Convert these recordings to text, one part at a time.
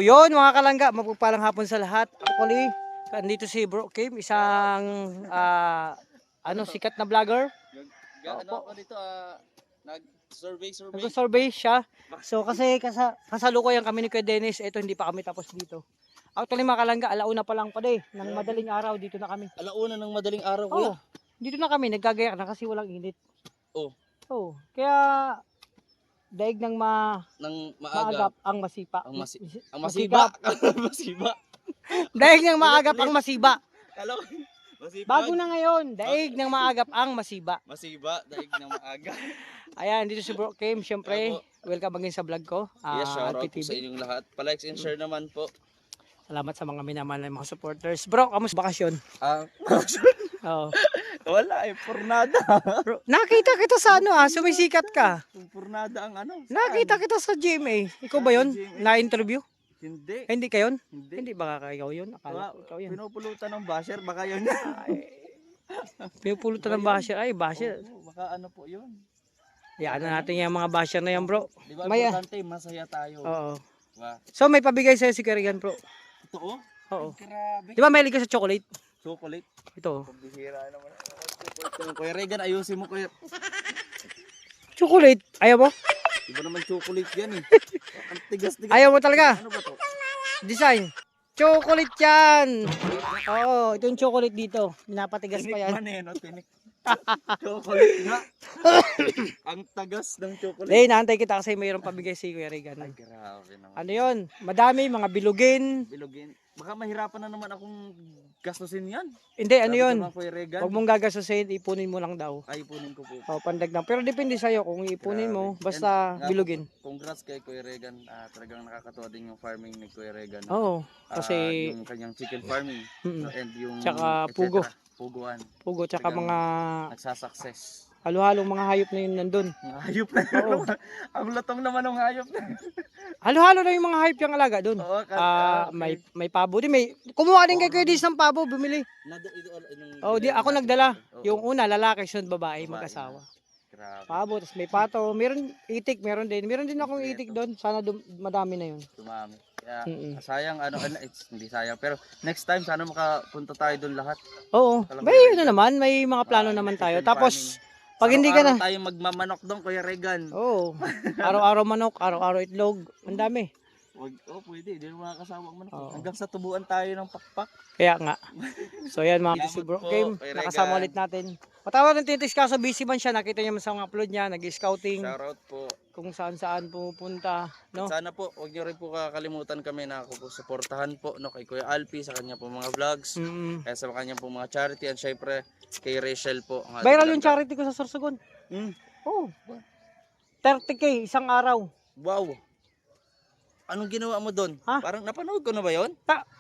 So yun mga kalangga, mapagpalang hapon sa lahat. Actually, nandito si Bro Kim, isang sikat na vlogger. Nag-survey. Nag-survey siya. So kasi kasalukuyan kami ni Kuya Dennis, ito hindi pa kami tapos dito. Actually mga kalangga, alauna pa lang pala ng madaling araw dito na kami. Alauna ng madaling araw, kuya. Dito na kami, naggagayak na kasi walang init. Oh. Kaya daig ng maagap ang masipa. Ang masiba. Masiba. Daig ng maagap ang masiba. Hello. Masiba. Bago na ngayon, daig ng maagap ang masiba. Masiba, daig ng maaga. Ayan, dito si Bro Kim, syempre, welcome again sa vlog ko. Yes, shoutout po sa inyong lahat. Pa-likes and share naman po. Salamat sa mga minamahal ng mga supporters. Bro, kamusta bakasyon? Oo. Wala pornada. Bro, nakita kita sa sumisikat ka. Pornada ang Nakita kita sa GMA. Ikaw ba yun? Na-interview? Hindi. Hindi ka yun? Hindi. Hindi baka ikaw yun? Akala ko ikaw yun. Pinupulutan ng basher, baka yun. Pinupulutan ng basher. Ay, basher. Baka po yun. Yan na natin yung mga basher na yan, bro. Diba importante, masaya tayo. Oo. Diba? So, may pabigay sa'yo si Karigan, bro. Ito Oo. Grabe. Di ba may ka sa chocolate? Chocolate. Ito. Pagbihira naman. Kuya Regan, ayusin mo kuya. Chocolate? Ayaw mo? Iba naman chocolate yan eh. Ang tigas-tigas. Ayaw mo talaga? Ano ba to? Design. Chocolate yan. Oo, ito yung chocolate dito. Pinapatigas pa yan. Tinik. Chocolate nga. Ang tagas ng chocolate. Naantay kita kasi mayroong pabigay si Kuya Regan. Ay, grabe naman. Ano yun? Madami, mga bilugin. Baka mahirapan na naman akong gastusin yan. Hindi, ano yun? Huwag Huwag mong gagasusin, ipunin mo lang daw. Ay, ipunin ko po. Pandagdag. Pero depende sa'yo kung ipunin mo, basta bilugin. Congrats kay Kuya Regan. Talagang nakakatuwa din yung farming ni Kuya Regan. Oo, kasi yung kanyang chicken farming. And yung tsaka pugo. Puguan. Pugo, tsaka mga nagsasucess. halo-halong mga hayop na yun nandun. Mga hayop na yun. Ang latong naman ng hayop na yun. Halo-halo na yung mga hayop yung alaga dun. May pabo din. Kumuha din kay Kuya Dis ng pabo, bumili. Ako nagdala. Yung una, lalaki, sunod babae, mag-asawa. Pabo, tapos may pato. Meron itik, meron din. Meron din akong itik doon. Sana madami na yun. Dumami. Kaya, sayang, hindi sayang. Pero next time, sana makapunta tayo doon lahat. Oo. May naman, may mga plano naman tayo. Tapos, pag hindi ka na. Araw-araw tayo magmamanok doon, Kuya Regan. Oo. Araw-araw manok, araw-araw itlog. Ang dami. Pwede. Hindi naman makakasama ang manok. Hanggang sa tubuan tayo ng pakpak. Kaya nga. So yan mga Bro Kim, nakasama ulit natin. Patawag ng titis kaso busy man siya. Nakita niya sa mga upload niya, nag-scouting. Shoutout po. Kung saan pumupunta. No? At sana po, huwag niyo rin po kakalimutan kami na suportahan po kay Kuya Alpi sa kanya po mga vlogs. Kaya sa kanya po mga charity. At syempre, kay Rachel po. Viral yung charity ko sa Sorsogon. Oo. 30K, isang araw. Wow. Anong ginawa mo doon? Parang napanood ko na ba yun?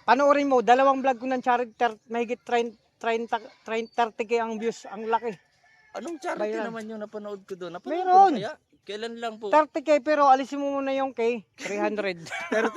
Panoorin mo, dalawang vlog ko ng charity, mahigit 30K ang views, ang laki. Anong charity naman yung napanood ko doon? Meron. Kaya? Kailan lang po? 30K pero alisin mo muna yung K, 300. 300.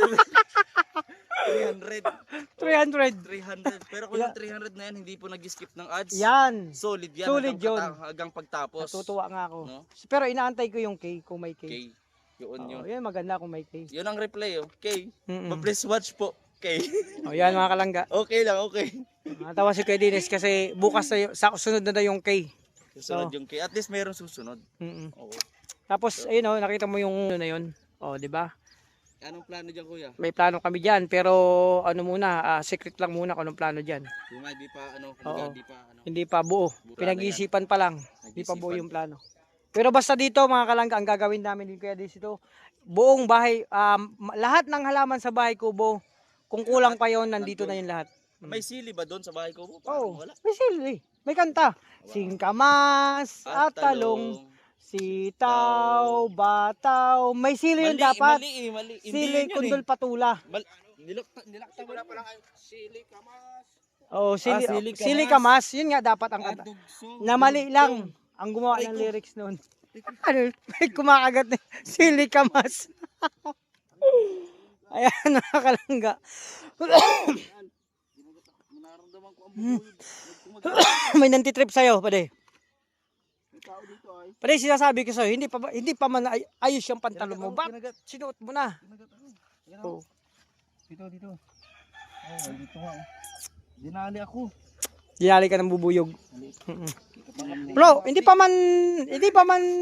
Pero kung yung 300 na yan, hindi po nag-skip ng ads. Yan. Solid yan. Solid yun. Hanggang pagtapos. Natutuwa nga ako. No? Pero inaantay ko yung K, kung may K. Yun. Yan maganda kung may K. Yun ang replay, K. Please watch po, K. Yan mga kalangga. Okay lang, okay. Natawa si Kuya Dennis kasi bukas sa sunod na yung K. Susunod yung K. At least mayroong susunod. Oo. Tapos ayun nakita mo yung na yun. Di ba? Anong plano diyan, kuya? May plano kami diyan pero secret lang muna kung anong plano diyan. Hindi pa buo. Pinag-iisipan pa lang. Hindi pa buo yung plano. Pero basta dito mga kalangga, ang gagawin namin din Kuya Dennis ito, buong bahay, lahat ng halaman sa bahay kubo, kung kulang pa yon nandito na yung lahat. May sili ba doon sa bahay kubo? Oo, may sili. May kanta. Singkamas at talong, sitaw, bataw. May sili yun dapat. Mali. Sili, kundol, patula. Nilakta mo na parang sili kamas. Oo, sili kamas. Yun nga dapat ang kanta. Na mali lang. Ang gumawa ng lyrics noon. May kumakagat na sili kamas. Ayan, nakakalangga. May nantitrip sa'yo, pade. Pade, sinasabi ko sa'yo, hindi pa man ayos yung pantalon mo. Sinuot mo na. Dito. Oh, dito nga. Dinali ako. Ginali ka ng bubuyog. Bro, hindi pa man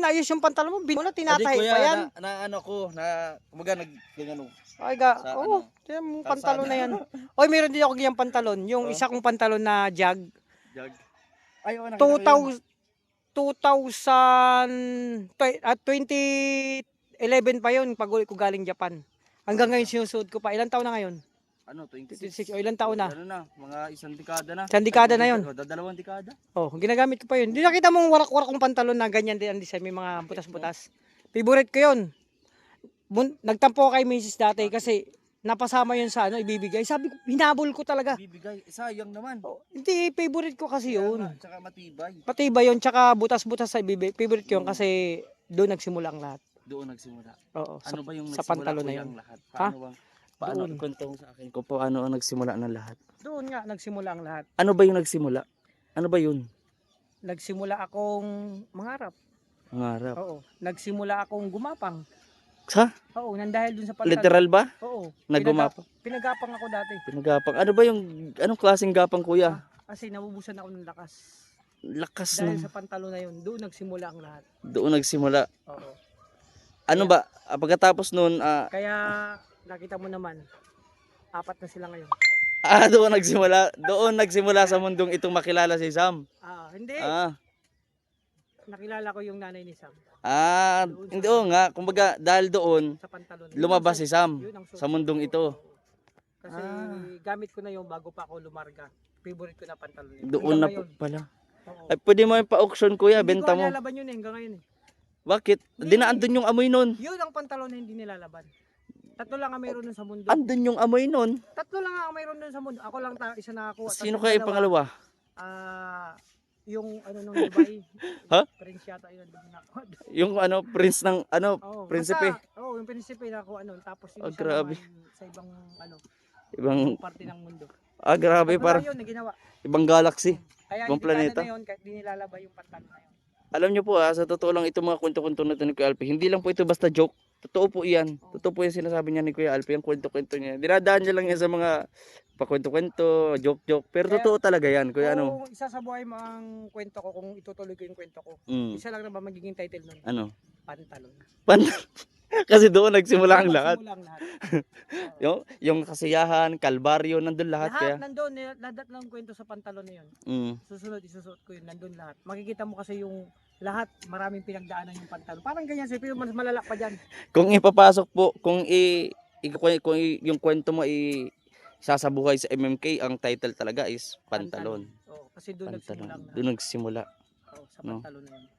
ayos yung pantalon mo. Binula, tinatahi pa yan. Na ano ko, na kumaga nagganyan. Ay Sa oo, yung pantalon na yan. Oy, meron din ako ganyang pantalon. Yung isa kong pantalon na jag. Jag. Ay, oh, nakita ko yun. 2011 pa yun pag uwi ko galing Japan. Hanggang ngayon sinusuot ko pa. Ilang taon na ngayon? Ano, 26. O ilang taon na? Ano na, mga isang dekada na. Isang dekada na yun. Dalawang dekada. Oh, ginagamit ko pa yun. Di nakita mong warak-warak kong pantalon na ganyan din ang design. May mga butas-butas. Favorite ko yun. Nagtampo kay Mrs. dati kasi napasama yun sa ibibigay. Sabi ko, hinabol ko talaga. Bibigay, sayang naman. Oh, hindi, favorite ko kasi yun. Tsaka matibay. Matibay yun, tsaka butas-butas sa ibibigay. Favorite ko yun kasi doon nagsimula ang lahat. Doon nagsimula. Oo, Ano ba yung sa nagsimula pantalon po na yun? yung lahat? Paano bang paano Doon. kwento mo sa akin ko po ano ang nagsimula ng lahat? Doon nga, nagsimula ang lahat. Ano ba yung nagsimula? Ano ba yun? Nagsimula akong mangarap. Mangarap. Oo. Nagsimula akong gumapang. Ha? Oo, nandahil dun sa pantalon. Literal ba? Oo. Nagumapang? Pinagapang ako dati. Pinagapang. Ano ba yung anong klaseng gapang kuya? Kasi nabubusan ako ng lakas. Lakas Dahil ng sa pantalon na yun, doon nagsimula ang lahat. doon nagsimula. Oo. Ano ba? Pagkatapos noon, Kaya nakita mo naman, 4 na sila ngayon. doon nagsimula sa mundong itong makilala si Sam. Hindi. Nakilala ko yung nanay ni Sam. Hindi nga. Kumbaga, dahil doon, Sa pantalon. lumabas si Sam Yun ang suot sa mundong ko. ito. Kasi gamit ko na yung bago pa ako lumarga. Favorite ko na pantalon yun. Doon na Hanggang ngayon. pala. Oo. Ay, pwede mo yung pa-auction kuya, Hindi benta ko mo. nilalaban yun hanggang ngayon eh. Bakit? Di na andun yung amoy nun. Yun ang pantalon na hindi nilalaban. 3 lang ang mayroon nun sa mundo. Andun yung amoy nun. 3 lang ang mayroon nun sa mundo. Ako lang isa nakakuha. Sino Tapos kaya yung pangalawa? Yung nung Dubai. Ha? Prince yata yun. Nakuha. Yung prince ng Oo, prinsipe. yung prinsipe nakuha nun. Tapos yung isa grabe. naman sa ibang Ibang, parte ng mundo. grabe, Tatlo parang lang yun na ginawa. ibang galaxy. Kaya Ibang yung dekada planeta. na yun, kahit di nilalaba yung pantalon na yun. Alam niyo po sa totoo lang itong mga kwento-kwento na ito ni Kuya Alpi, hindi lang po ito basta joke. Totoo po iyan. Totoo po yung sinasabi niya ni Kuya Alpi, yung kwento-kwento niya. Dinadaan niya lang yan sa mga pakwento-kwento, joke-joke. Pero Kaya- totoo talaga yan, Kuya ano. Kung isa sa buhay mo ang kwento ko, kung itutuloy ko yung kwento ko, Mm. isa lang naman magiging title nun. Ano? Pantalon. Kasi doon nagsimula ang lahat. Magsimula ang lahat. Yung kasiyahan, kalbaryo, nandun lahat. Kaya. Nandun, lahat ng kwento sa pantalon na yun. Mm. Susunod, isusuot ko yun, nandun lahat. Makikita mo kasi yung lahat, maraming pinagdaanan yung pantalon. Parang ganyan, pero mas malala pa dyan. Kung ipapasok po, yung kwento mo sasabuhay sa MMK, ang title talaga is Pantalon. Oo, kasi doon Pantalon. nagsimula ang lahat. Doon nagsimula. Oo, sa No? pantalon na yun.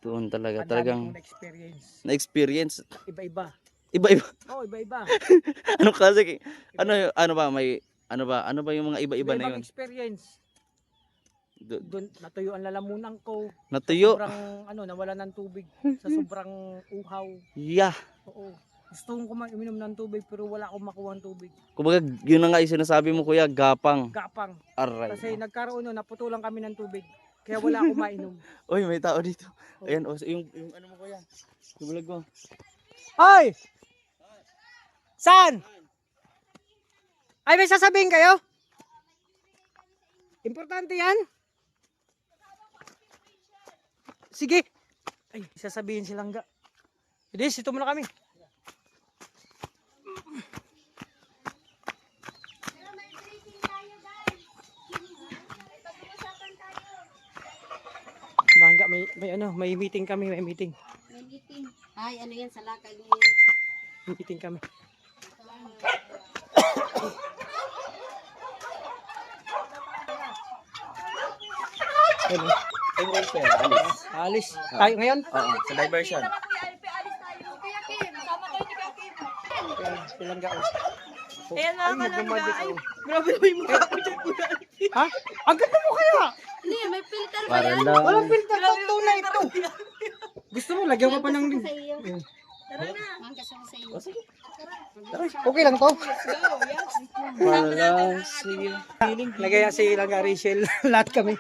Doon talaga. Ang dami Talagang kong na-experience. na-experience. Iba-iba. Iba-iba. Oo, iba-iba. Ano kasi? Ano ba yung mga iba-iba na Iba-ibang yun? experience. Doon natuyo ang lalamunan ko. Natuyo. Sobrang nawala ng tubig sa sobrang uhaw. Yeah. Oo. Gusto kong uminom ng tubig pero wala akong makuha ng tubig. Kumbaga, yun na nga yung sinasabi mo kuya, gapang. Gapang. Aray. Kasi nagkaroon naputulan kami ng tubig. Kaya wala akong mainom. Uy, may tao dito. Ayan, yung ano mo kuya. Yung vlog mo. Hoy! Saan? Ay, may sasabihin kayo? Importante yan? Sige. Ay, sasabihin silang ga. Hindi, sito muna kami. Mangga, may meeting kami, may meeting. May meeting. Ay, ano yan, salakay din. May meeting kami. Ano? Ay, welfare, alis. Alis. Tayo ngayon? Oo, sa diversion. Silang ga. Ayan na, Ay, grabe na yung mukha ko dyan. ha? Ang ganda mo kaya? Hindi, may filter ba Para yan? lang. Walang filter, totoo na ito. Gusto mo, lagyan ko pa ng... Sa iyo. Tara na. Ang kasama sa iyo. Okay lang to. Para lang. Sige. Lagaya si Langga Rachel. Lahat kami.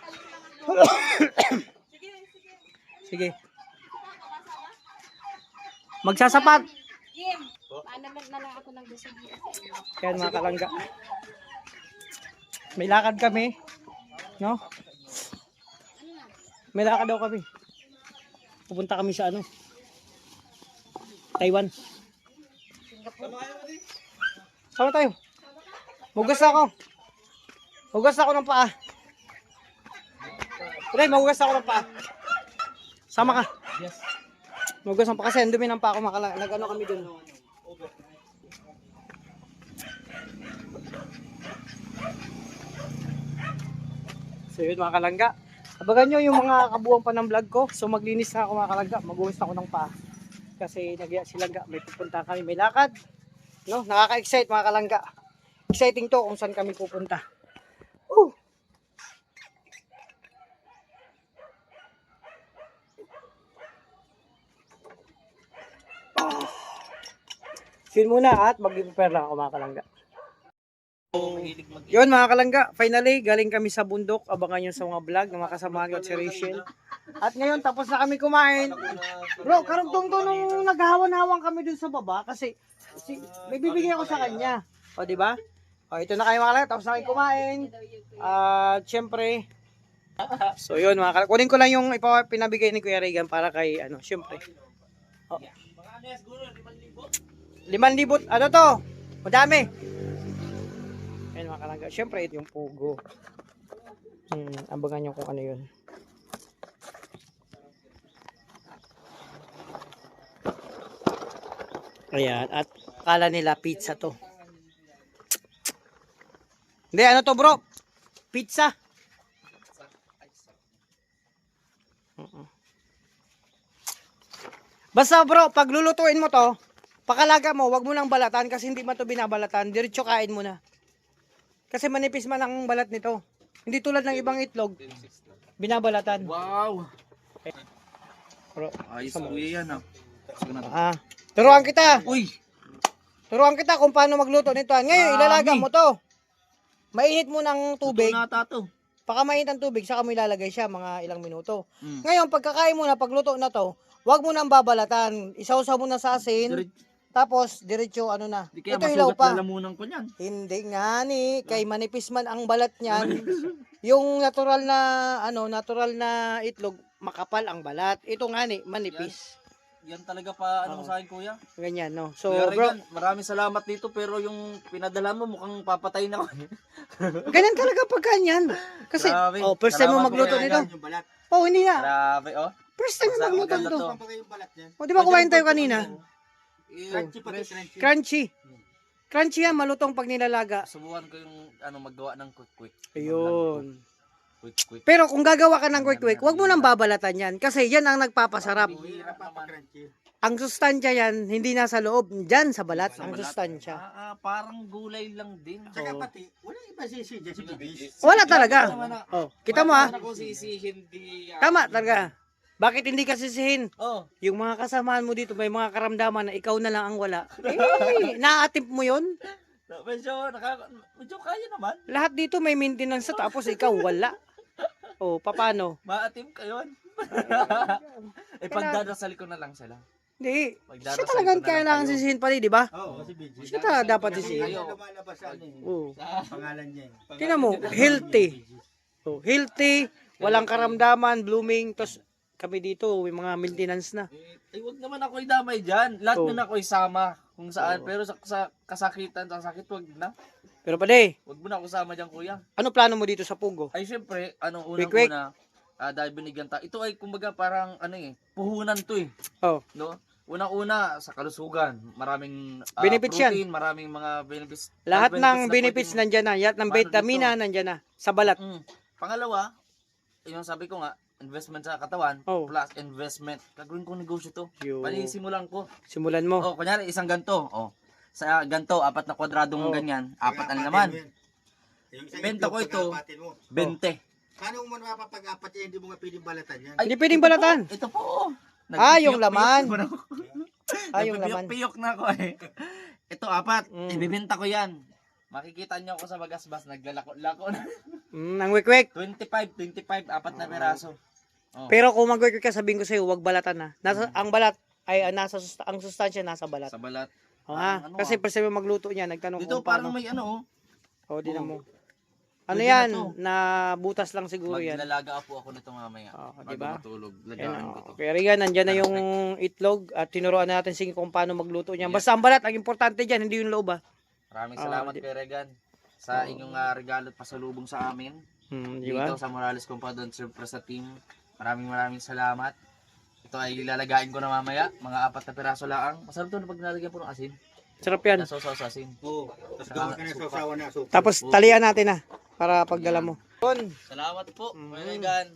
Sige. Magsasapat. Maanaman na lang ako ng gasolina sa inyo. Yan mga kalangga. May lakad kami. No? May lakad daw kami. Pupunta kami sa ano? Taiwan. Sama tayo. Hugas ako. Hugas ako ng paa. Pre, mahugas ako ng paa. Sama ka. Yes. Mahugas ng paa kasi ang dumi ng paa ko. Nag-ano kami dun. So yun mga kalangga. Abangan nyo yung mga kabuuan pa ng vlog ko. So maglinis na ako mga kalangga. Maghugas ako ng paa. Kasi nagya si Langga. May pupunta kami. May lakad. No? Nakaka-excite mga kalangga. Exciting to kung saan kami pupunta. Yun muna at mag-prepare lang ako mga kalangga. Yun mga kalangga, finally galing kami sa bundok. Abangan nyo sa mga vlog ng mga kasamahan ko at si Rachel. At ngayon tapos na kami kumain. Bro, karugtong to nung naghahawan-hawan kami dun sa baba kasi may bibigyan ako sa kanya. O di ba? O ito na kayo mga kalangga, tapos na kami kumain. At syempre, so yun mga kalangga, kunin ko lang yung pinabigay ni Kuya Regan para kay ano, syempre. O. 5,000, ano to? Madami. Ayan mga kalangga. Siyempre ito yung pugo. Abangan nyo kung ano yun. Ayan. At kala nila pizza to. Hindi, ano to bro? Pizza. Basta bro, pag lulutuin mo to, pakalaga mo, wag mo nang balatan kasi hindi man to binabalatan. Diretso kain mo na. Kasi manipis man ang balat nito. Hindi tulad ng ibang itlog. Binabalatan. Wow! Bro, Ayos kuya yan turuan kita. Uy! Turuan kita kung paano magluto nito. Ngayon, ilalaga mo to. Mainit mo ng tubig. Ito na tato. Paka mainit ang tubig, saka mo ilalagay siya mga ilang minuto. Ngayon, pagkakain mo na, pagluto na to, wag mo nang babalatan. Isawsaw mo na sa asin. Tapos, diretso ano na. Di kaya Ito hilaw masugat pa. lalamunan ko niyan. Hindi nga ni, kay manipis man ang balat niyan. Yung natural na itlog, makapal ang balat. Ito nga ni, manipis. Yan talaga pa sa akin kuya. Ganyan, no. So, Kuya bro, Regan, maraming salamat dito pero yung pinadala mo mukhang papatay na ako. ganyan talaga pag ganyan. Kasi, Grabe. first time mo Salamat, magluto Kuya nito. Regan, yung balat. Hindi na. Grabe, oh. First time mo Basta magluto maganda nito. to. Di ba kumain tayo kanina? Crunchy pa crunchy. Crunchy. Crunchy yan, malutong pag nilalaga. Subukan ko yung maggawa ng quick. Ayun. Quick. Pero kung gagawa ka ng quick, wag mo nang babalatan yan. Kasi yan ang nagpapasarap. Hirap naman. Ang sustansya yan, hindi nasa loob. Diyan sa balat, ang sustansya. Parang gulay lang din. Saka pati, wala iba sisi dyan si Bibis. Wala talaga. Kita mo ha. Ako sisihin di. Tama talaga. Bakit hindi ka sisihin? Oh. Yung mga kasamahan mo dito, may mga karamdaman na ikaw na lang ang wala. Naaatip mo yun. Medyo kaya naman. Lahat dito may maintenance sa tapos ikaw wala. Paano? Maatim kayo. Pagdadasal ko na lang sila. Hindi. Magdadasal Siya talagang ko na lang kailangan kayo. sisihin pali, di ba? Oo, si Bibis. Siya talaga dapat sisihin. Kayo. Lumalabas ano eh. Oo. Pangalan niya eh. Tingnan mo, healthy. Healthy, walang karamdaman, blooming, tapos kami dito, may mga maintenance na. Ay, wag naman ako idamay dyan. Lahat Oo. na ako isama kung saan. Pero sa kasakitan, sa sakit, wag na. Pero pala Wag mo na ako sama dyan, kuya. ano plano mo dito sa Pugo? Ay, syempre, Quick. unang-una, dahil binigyan tayo. Ito ay, kumbaga, parang, puhunan to eh. Oh. No? Unang-una, sa kalusugan, maraming Benefits yan. protein, maraming mga benefits. Lahat ng na benefits pwedeng- nandyan na, lahat ng Paano vitamina dito? nandyan na, sa balat. Pangalawa, yung sabi ko nga, investment sa katawan, Oh. plus investment. Gagawin kong negosyo to. Yo. Panisimulan ko. Simulan mo. Oh, kunyari, isang ganto. Oh. Sa ganto, 4 na kwadradong Oh. ganyan. 4 na naman. Yung isang Benta ko itlog, ito. pag-apatin mo. 20. Paano mo mapapag-apat yan? Hindi mo nga piling balatan yan. Hindi pwedeng balatan. Ito po. oh. Yung laman. Yung laman. Piyok na ako eh. Ito 4. Mm. Ibibenta ko yan. Makikita niyo ako sa Bagasbas. Naglalako-lako na. Ang wikwik. 25, 4 na peraso. Oh. Pero kung mag-wikwik ka, sabihin ko sa'yo, huwag balatan na. Ang balat, ang sustansya nasa balat. Sa balat. O ha? Ano, Kasi first time magluto niya, nagtanong Dito kung paano. parang may ano, O, di na Oh. mo. Ano Pwede yan? na to. Na butas lang siguro yan. maglalaga po ako nito mamaya. Oo, Bago di ba? matulog, Ayan, lagaan ko to. Kaya Regan, nandyan na yung itlog at tinuruan na natin sige kung paano magluto niyan. Basta ang balat, ang importante dyan, hindi yung loob ah. Maraming Oo, salamat di- kay Regan sa inyong regalo at pasalubong sa amin. Di ba? Dito sa Morales Compound Surprise sa team. Maraming salamat. Ito ay ilalagain ko na mamaya. Mga 4 na piraso lang. Masarap to na pag nalagyan po ng asin. Sarap yan. Nasosaw sa asin. Oo. Tapos gawin ka na sa usawa na suka. Tapos talian natin na para pagdala mo. Yun. Salamat po, Kuya Regan.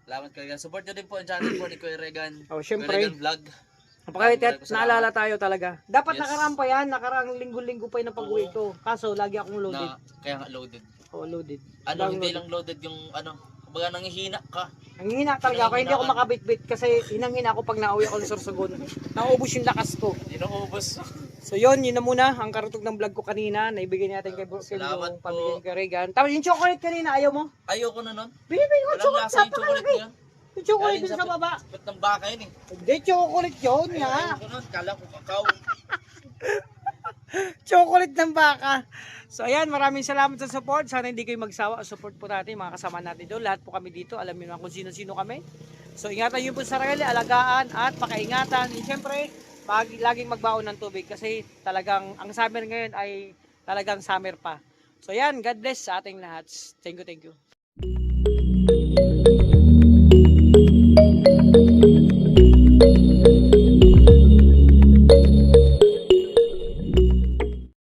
Salamat Kuya Regan. Support nyo din po ang channel po ni Kuya Regan. Oh, Kuya syempre. Regan Vlog. Napakalitit, Salamat. naalala tayo talaga. Dapat Yes. nakaraan pa yan, nakarang linggo-linggo pa yun ang pag-uwi ko. Kaso lagi akong loaded. Kaya nga loaded. Oo, loaded. Ano, Sobrang hindi loaded. lang loaded yung ano. Kumbaga nangihina ka. Nanghihina talaga ako, hindi ako makabitbit kasi hinanghina ako pag nauwi ako ng Sorsogon. Naubos yung lakas ko. Hindi na ubos. So yun na muna ang karutog ng vlog ko kanina. Naibigay natin kay Salamat yung po. pamilya ni Regan. Tapos yung chocolate kanina, ayaw mo? Ayoko na nun. Binibigay ko Walang chocolate, lasa yung chocolate napakalaki. niya. Yung chocolate Galing dun sa baba. Pit ng baka yun eh. Hindi, chocolate yun nga. Ayoko nun. Kala ko kakao. Chocolate ng baka. So ayan, maraming salamat sa support. Sana hindi kayo magsawa. Support po natin, mga kasama natin doon. Lahat po kami dito. Alam niyo naman kung sino-sino kami. So ingatan niyo po sa sarili, alagaan at pakaingatan. And syempre, laging magbaon ng tubig kasi talagang ang summer ngayon ay talagang summer pa. So ayan, God bless sa ating lahat. Thank you, thank you.